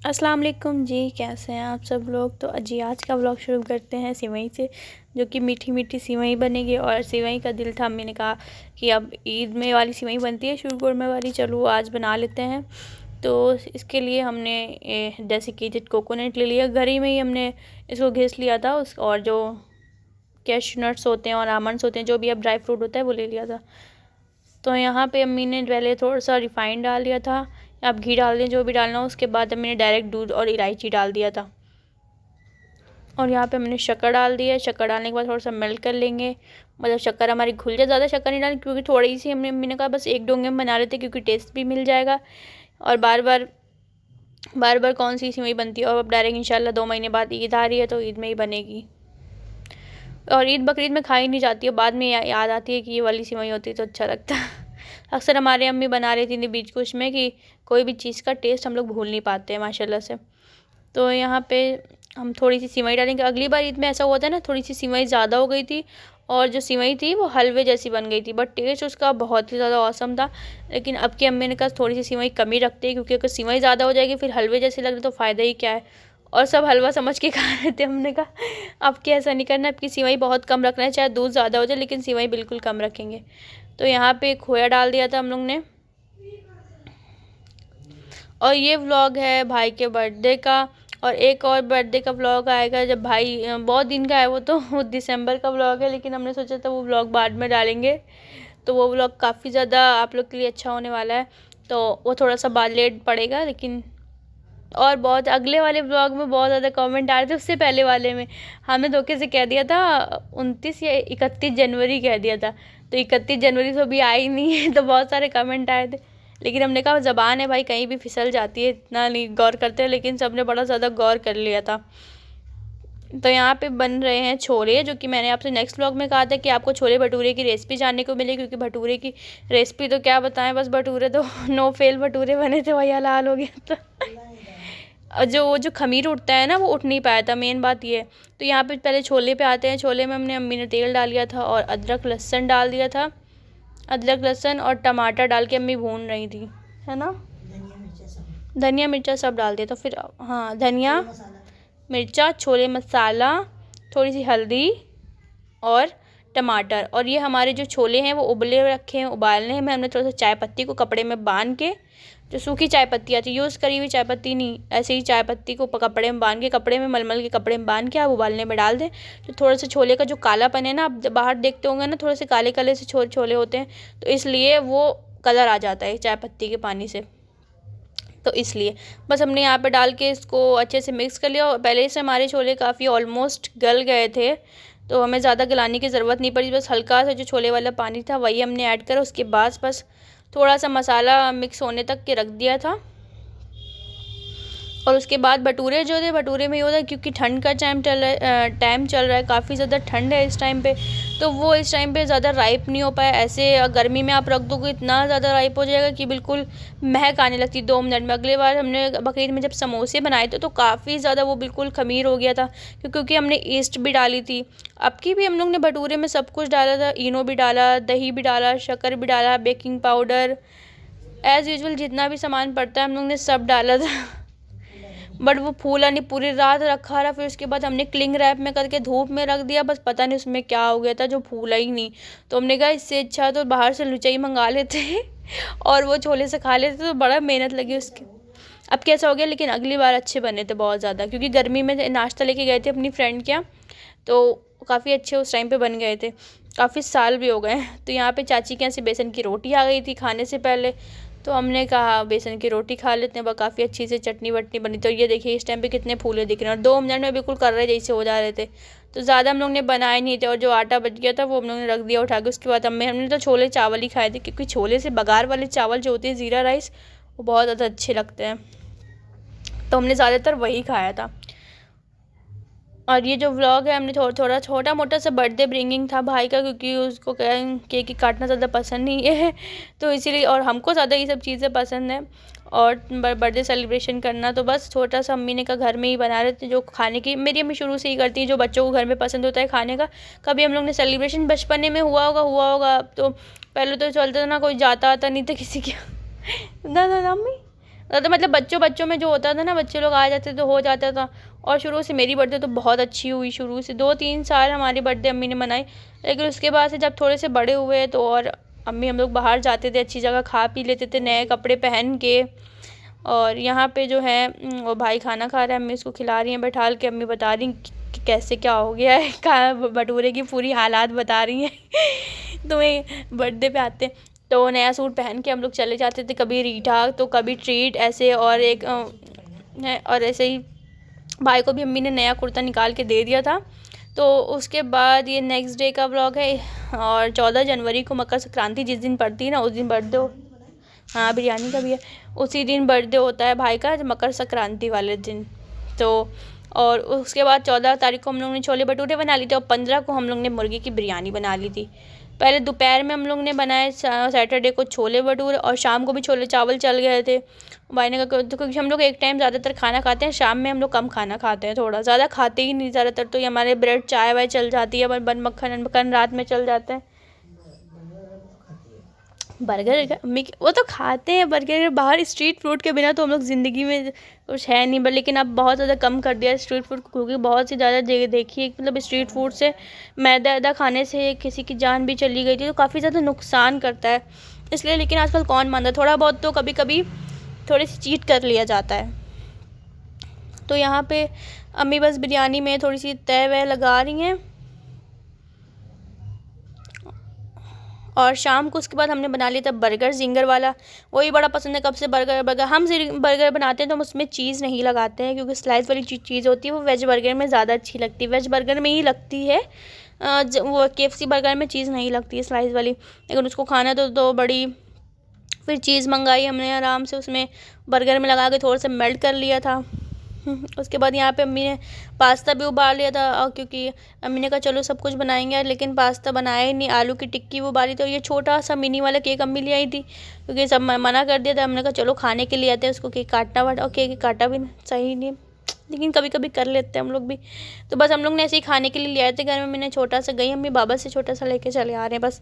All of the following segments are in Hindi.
अस्सलाम वालेकुम जी, कैसे हैं आप सब लोग। तो जी आज का व्लॉग शुरू करते हैं सिवई से, जो कि मीठी मीठी सिवई बनेगी। और सिवई का दिल था, अम्मी ने कहा कि अब ईद में वाली सिवई बनती है शुरू वाली, चलो वो आज बना लेते हैं। तो इसके लिए हमने डेसिकेटेड कोकोनट ले लिया, घर ही में ही हमने इसको घिस लिया था। और जो कैश्यू नट्स होते हैं और आमंड्स होते हैं, जो भी अब ड्राई फ्रूट होता है, वो ले लिया था। तो यहाँ पे अम्मी ने पहले थोड़ा सा रिफ़ाइंड डाल दिया था, आप घी डाल दें जो भी डालना हो। उसके बाद अम्मी ने डायरेक्ट दूध और इलायची डाल दिया था। और यहाँ पे हमने शक्कर डाल दिया। शक्कर डालने के बाद थोड़ा सा मेल्ट कर लेंगे, मतलब शक्कर हमारी घुल जाए। ज़्यादा शक्कर नहीं डाली क्योंकि थोड़ी सी अम्मी ने कहा बस एक डोंगे में बना लेते क्योंकि टेस्ट भी मिल जाएगा। और बार बार कौन सी सिवई बनती है। और अब डायरेक्ट इंशाल्लाह 2 महीने बाद ईद आ रही है, तो ईद में ही बनेगी। और ईद बकरीद में खाई नहीं जाती है, बाद में याद आती है कि ये वाली सिवई होती तो अच्छा लगता। अक्सर हमारे अम्मी बना रही थी बीच कुछ में कि कोई भी चीज़ का टेस्ट हम लोग भूल नहीं पाते हैं माशाल्लाह से। तो यहाँ पे हम थोड़ी सी सिवई डालेंगे। अगली बार ईद में ऐसा हुआ था ना, थोड़ी सी सिवई ज़्यादा हो गई थी और जो सिवई थी वो हलवे जैसी बन गई थी, बट टेस्ट उसका बहुत ही ज़्यादा औसम था। लेकिन अब की अम्मी ने कहा थोड़ी सी सिवई कम ही रखते हैं, क्योंकि अगर सिवई ज़्यादा हो जाएगी फिर हलवे जैसी लग रही तो फ़ायदा ही क्या है। और सब हलवा समझ के खा रहे थे। हमने कहा अब की ऐसा नहीं करना, अब की सिवई बहुत कम रखना है, चाहे दूध ज़्यादा हो जाए लेकिन सिवई बिल्कुल कम रखेंगे। तो यहाँ पे खोया डाल दिया था हम लोग ने। और ये व्लॉग है भाई के बर्थडे का। और एक और बर्थडे का व्लॉग आएगा जब भाई, बहुत दिन का है वो, तो वो दिसंबर का व्लॉग है, लेकिन हमने सोचा था वो व्लॉग बाद में डालेंगे। तो वो व्लॉग काफ़ी ज़्यादा आप लोग के लिए अच्छा होने वाला है, तो वो थोड़ा सा बाद लेट पड़ेगा। लेकिन और बहुत अगले वाले व्लॉग में बहुत ज़्यादा कमेंट आ रहे थे। उससे पहले वाले में हमने धोखे से कह दिया था 29 या 31 जनवरी कह दिया था, तो 31 जनवरी तो अभी आई नहीं है। तो बहुत सारे कमेंट आए थे, लेकिन हमने कहा ज़बान है भाई, कहीं भी फिसल जाती है, इतना नहीं गौर करते। लेकिन सब ने बड़ा ज़्यादा गौर कर लिया था। तो यहाँ पे बन रहे हैं छोले, जो कि मैंने आपसे नेक्स्ट व्लॉग में कहा था कि आपको छोले भटूरे की रेसिपी जानने को मिले, क्योंकि भटूरे की रेसिपी तो क्या बताएं, बस भटूरे तो नो फेल भटूरे बने थे, वही हाल हो गया था। और जो खमीर उठता है ना, वो उठ नहीं पाया था, मेन बात ये है। तो यहाँ पे पहले छोले पे आते हैं। छोले में हमने अम्मी ने तेल डाल दिया था और अदरक लहसुन डाल दिया था। अदरक लहसुन और टमाटर डाल के अम्मी भून रही थी, है ना। धनिया मिर्चा सब डाल दिया। तो फिर हाँ, धनिया मिर्चा, छोले मसाला, थोड़ी सी हल्दी और टमाटर। और ये हमारे जो छोले हैं वो उबले रखे हैं, उबालने हैं। हमने थोड़ा सा चाय पत्ती को कपड़े में बांध के, जो सूखी चाय पत्ती आती है, यूज़ करी हुई चाय पत्ती नहीं, ऐसे ही चाय पत्ती को कपड़े में बांध के, कपड़े में मलमल के कपड़े में बांध के आप उबालने में डाल दें। तो थोड़ा सा छोले का जो कालापन है ना, आप बाहर देखते होंगे ना, थोड़े से काले काले से छोले होते हैं, तो इसलिए वो कलर आ जाता है चाय पत्ती के पानी से। तो इसलिए बस हमने यहाँ पे डाल के इसको अच्छे से मिक्स कर लिया। और पहले से हमारे छोले काफ़ी ऑलमोस्ट गल गए थे, तो हमें ज़्यादा गलाने की ज़रूरत नहीं पड़ी। बस हल्का सा जो छोले वाला पानी था वही हमने ऐड करा। उसके बाद बस थोड़ा सा मसाला मिक्स होने तक के रख दिया था। और उसके बाद भटूरे जो थे, भटूरे में ये होता है क्योंकि ठंड का टाइम चल रहा है, काफ़ी ज़्यादा ठंड है इस टाइम पे, तो वो इस टाइम पे ज़्यादा राइप नहीं हो पाया। ऐसे गर्मी में आप रख दोगे इतना ज़्यादा राइप हो जाएगा कि बिल्कुल महक आने लगती 2 मिनट में। अगले बार हमने बकरीद में जब समोसे बनाए थे तो काफ़ी ज़्यादा वो बिल्कुल खमीर हो गया था, क्योंकि हमने ईस्ट भी डाली थी। अब की भी हम लोग ने भटूरे में सब कुछ डाला था, इनो भी डाला, दही भी डाला, शक्कर भी डाला, बेकिंग पाउडर, एज़ यूजुअल जितना भी सामान पड़ता है हम लोग ने सब डाला था। बट वो फूला नहीं, पूरी रात रखा रहा। फिर उसके बाद हमने क्लिंग रैप में करके धूप में रख दिया, बस पता नहीं उसमें क्या हो गया था जो फूला ही नहीं। तो हमने कहा इससे अच्छा तो बाहर से लुचाई मंगा लेते और वो छोले से खा लेते, तो बड़ा मेहनत लगी उसकी। अब कैसा हो गया, लेकिन अगली बार अच्छे बने थे बहुत ज़्यादा, क्योंकि गर्मी में नाश्ता लेके गए थे अपनी फ्रेंड के यहाँ, तो काफ़ी अच्छे उस टाइम पे बन गए थे। काफ़ी साल भी हो गए। तो यहाँ पे चाची के यहाँ से बेसन की रोटी आ गई थी खाने से पहले, तो हमने कहा बेसन की रोटी खा लेते हैं। काफ़ी अच्छी से चटनी वटनी बनी। तो ये देखिए इस टाइम पे कितने फूले दिख रहे हैं, और 2 मिनट में बिल्कुल कर रहे जैसे हो जा रहे थे। तो ज़्यादा हम लोग ने बनाए नहीं थे, और जो आटा बच गया था वो हम लोग ने रख दिया उठा के। उसके बाद हमने तो छोले चावल ही खाए थे, क्योंकि छोले से बघार वाले चावल जो होते हैं ज़ीरा राइस, वो बहुत ज़्यादा अच्छे लगते हैं, तो हमने ज़्यादातर वही खाया था। और ये जो व्लॉग है, हमने थोड़ा छोटा मोटा सा बर्थडे ब्रिंगिंग था भाई का, क्योंकि उसको केक ही काटना ज़्यादा पसंद नहीं है, तो इसीलिए। और हमको ज़्यादा ये सब चीज़ें पसंद है, और बर्थडे सेलिब्रेशन करना, तो बस छोटा सा अम्मी ने कहा घर में ही बना रहे थे, जो खाने की मेरी अम्मी शुरू से ही करती है, जो बच्चों को घर में पसंद होता है खाने का। कभी हम लोग ने सेलिब्रेशन बचपने में हुआ होगा, तो पहले तो चलता था ना, कोई जाता आता नहीं था किसी के ना अम्मी, तो मतलब बच्चों बच्चों में जो होता था ना, बच्चे लोग आ जाते तो हो जाता था। और शुरू से मेरी बर्थडे तो बहुत अच्छी हुई, शुरू से 2-3 साल हमारी बर्थडे अम्मी ने मनाई। लेकिन उसके बाद से जब थोड़े से बड़े हुए तो और अम्मी हम लोग बाहर जाते थे, अच्छी जगह खा पी लेते थे नए कपड़े पहन के। और यहाँ पे जो है वो भाई खाना खा रहा है, अम्मी उसको खिला रही हैं बैठाल के। अम्मी बता रही कि कैसे क्या हो गया है, कहाँ भटूरे की पूरी हालात बता रही हैं। तो मैं बर्थडे पे आते तो नया सूट पहन के हम लोग चले जाते थे, कभी रीठा तो कभी ट्रीट ऐसे। और एक और ऐसे ही भाई को भी अम्मी ने नया कुर्ता निकाल के दे दिया था। तो उसके बाद ये नेक्स्ट डे का व्लॉग है। और 14 जनवरी को मकर संक्रांति जिस दिन पड़ती है ना, उस दिन बर्थडे। हाँ, बिरयानी का भी है। उसी दिन बर्थडे होता है भाई का, मकर संक्रांति वाले दिन। तो और उसके बाद 14 तारीख को हम लोग ने छोले भटूरे बना लिए थे, और 15 को हम लोग ने मुर्गी की बिरयानी बना ली थी। पहले दोपहर में हम लोग ने बनाए सैटरडे को छोले भटूरे, और शाम को भी छोले चावल चल गए थे। भाई ने कहा तो क्योंकि हम लोग एक टाइम ज़्यादातर खाना खाते हैं, शाम में हम लोग कम खाना खाते हैं, थोड़ा ज़्यादा खाते ही नहीं ज़्यादातर। तो ये हमारे ब्रेड चाय वाय चल जाती है, बन मक्खन रात में चल जाते हैं। बर्गर अम्मी वो तो खाते हैं बर्गर, बाहर स्ट्रीट फूड के बिना तो हम लोग ज़िंदगी में कुछ है नहीं। लेकिन अब बहुत ज़्यादा कम कर दिया स्ट्रीट फूड, क्योंकि बहुत सी ज़्यादा देखिए मतलब स्ट्रीट फूड से मैदा खाने से किसी की जान भी चली गई थी, तो काफ़ी ज़्यादा नुकसान करता है इसलिए। लेकिन आजकल कौन मानता है, थोड़ा बहुत तो कभी कभी थोड़ी सी चीट कर लिया जाता है। तो यहाँ पे अम्मी बस बिरयानी में थोड़ी सी तय वह लगा रही हैं। और शाम को उसके बाद हमने बना लिया था बर्गर, जिंगर वाला। वही बड़ा पसंद है कब से बर्गर। हम बर्गर बनाते हैं तो हम उसमें चीज़ नहीं लगाते हैं, क्योंकि स्लाइस वाली चीज़ होती है वो वेज बर्गर में ज़्यादा अच्छी लगती है, वेज बर्गर में ही लगती है। वो KFC बर्गर में चीज़ नहीं लगती है स्लाइस वाली। लेकिन उसको खाना तो बड़ी, फिर चीज़ मंगाई हमने आराम से, उसमें बर्गर में लगा के थोड़ा सा मेल्ट कर लिया था। उसके बाद यहाँ पे अम्मी ने पास्ता भी उबाल लिया था, और क्योंकि अम्मी ने कहा चलो सब कुछ बनाएंगे, लेकिन पास्ता बनाया ही नहीं। आलू की टिक्की वो उबाली, तो ये छोटा सा मिनी वाला केक अम्मी ले आई थी, क्योंकि सब मना कर दिया था। हमने कहा चलो खाने के लिए आते हैं, उसको केक काटना वाटा, और केक काटा भी सही नहीं, लेकिन कभी कभी कर लेते हैं हम लोग भी। तो बस हम लोग ने ऐसे ही खाने के लिए ले आए थे घर में। मैंने छोटा सा गई अम्मी बाबा से छोटा सा लेके चले आ रहे हैं बस।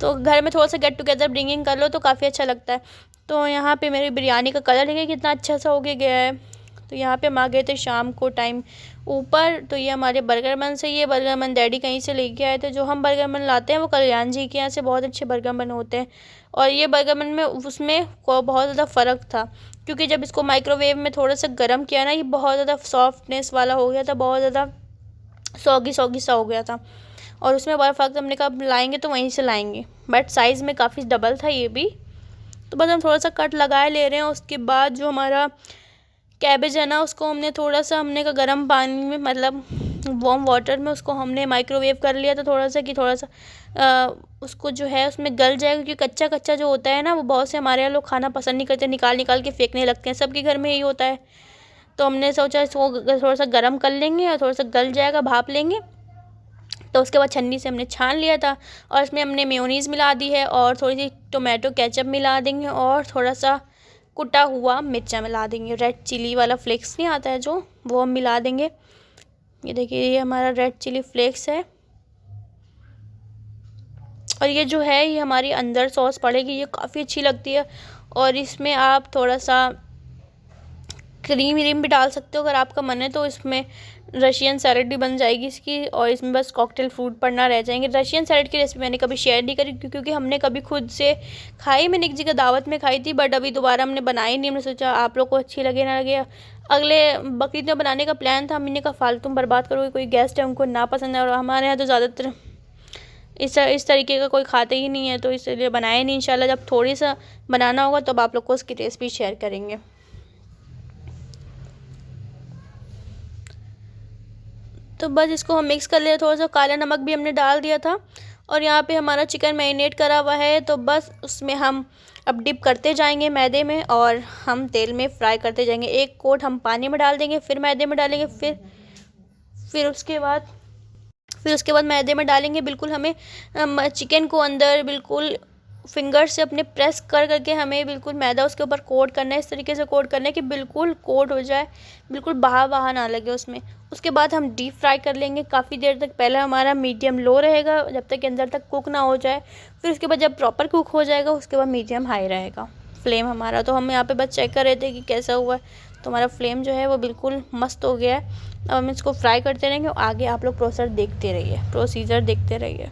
तो घर में थोड़ा सा गेट टुगेदर ब्रिंगिंग कर लो तो काफ़ी अच्छा लगता है। तो यहाँ पे मेरी बिरयानी का कलर देखिए कितना अच्छा सा हो गया है। तो यहाँ पे हम आ गए थे शाम को टाइम ऊपर। तो ये हमारे बर्गर बन से, ये बर्गर बन डैडी कहीं से लेके आए थे। जो हम बर्गर बन लाते हैं वो कल्याण जी के यहाँ से बहुत अच्छे बर्गर बन होते हैं। और ये बर्गर बन में उसमें बहुत ज़्यादा फ़र्क था, क्योंकि जब इसको माइक्रोवेव में थोड़ा सा गर्म किया ना, ये बहुत ज़्यादा सॉफ्टनेस वाला हो गया था, बहुत ज़्यादा सॉगी सा हो गया था। और उसमें बड़ा फ़र्क, हमने कहा लाएंगे तो वहीं से लाएंगे, बट साइज़ में काफ़ी डबल था ये भी। तो बस हम थोड़ा सा कट लगाए ले रहे हैं। उसके बाद जो हमारा कैबेज है ना, उसको हमने थोड़ा सा हमने का गर्म पानी में, मतलब वार्म वाटर में उसको हमने माइक्रोवेव कर लिया था थोड़ा सा, कि थोड़ा सा उसको जो है उसमें गल जाए, क्योंकि कच्चा कच्चा जो होता है ना, वो बहुत से हमारे यहाँ लोग खाना पसंद नहीं करते, निकाल के फेंकने लगते हैं, सबके घर में यही होता है। तो हमने सोचा इसको थोड़ा सा गर्म कर लेंगे और थोड़ा सा गल जाएगा, भाप लेंगे। तो उसके बाद छन्नी से हमने छान लिया था, और इसमें हमने मेयोनीज़ मिला दी है, और थोड़ी सी टोमेटो केचप मिला देंगे, और थोड़ा सा कुटा हुआ मिर्चा मिला देंगे। रेड चिली वाला फ्लेक्स नहीं आता है जो, वो हम मिला देंगे। ये देखिए ये हमारा रेड चिली फ्लेक्स है। और ये जो है ये हमारी अंदर सॉस पड़ेगी, ये काफ़ी अच्छी लगती है। और इसमें आप थोड़ा सा क्रीम भी डाल सकते हो अगर आपका मन है। तो इसमें रशियन सैलेड भी बन जाएगी इसकी, और इसमें बस कॉकटेल फ्रूट पड़ना रह जाएंगे। रशियन सैलेड की रेसिपी मैंने कभी शेयर नहीं करी, क्योंकि हमने कभी खुद से खाई, मैंने एक जगह दावत में खाई थी, बट अभी दोबारा हमने बनाई नहीं। हमने सोचा आप लोग को अच्छी लगे ना लगे, अगले बकरीद में बनाने का प्लान था। हमने कहा फालतू में बर्बाद करोगे, कोई गेस्ट है उनको ना पसंद है, और हमारे यहाँ तो ज़्यादातर इस तरीके का कोई खाते ही नहीं है, तो इसलिए बनाया नहीं। इंशाल्लाह जब थोड़ी सा बनाना होगा तब आप लोग को उसकी रेसिपी शेयर करेंगे। तो बस इसको हम मिक्स कर लिया, थोड़ा सा काला नमक भी हमने डाल दिया था। और यहाँ पे हमारा चिकन मैरिनेट करा हुआ है, तो बस उसमें हम अब डिप करते जाएंगे मैदे में, और हम तेल में फ्राई करते जाएंगे। एक कोट हम पानी में डाल देंगे, फिर मैदे में डालेंगे, फिर उसके बाद मैदे में डालेंगे। बिल्कुल हमें चिकन को अंदर बिल्कुल फिंगर से अपने प्रेस कर करके हमें बिल्कुल मैदा उसके ऊपर कोट करना है, इस तरीके से कोट करना है कि बिल्कुल कोट हो जाए, बिल्कुल बाहर ना लगे उसमें। उसके बाद हम डीप फ्राई कर लेंगे काफ़ी देर तक। पहले हमारा मीडियम लो रहेगा जब तक कि अंदर तक कुक ना हो जाए, फिर उसके बाद जब प्रॉपर कुक हो जाएगा उसके बाद मीडियम हाई रहेगा। फ्लेम हमारा। तो हम यहाँ पे बस चेक कर रहे थे कि कैसा हुआ है। तो हमारा फ्लेम जो है वो बिल्कुल मस्त हो गया है। अब हम इसको फ्राई करते रहेंगे और आगे आप लोग प्रोसीजर देखते रहिए।